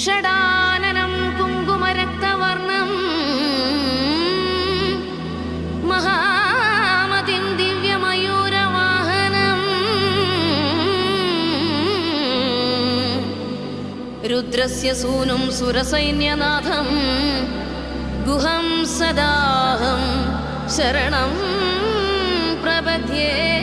ഷടാനനം കുങ്കുമരക്തവർണം മഹാമതിം ദിവ്യമയൂരവാഹനം രുദ്രസ്യ സൂനും സുരസൈന്യനാഥം ഗുഹം സദാഹം ശരണം പ്രപദ്യേ.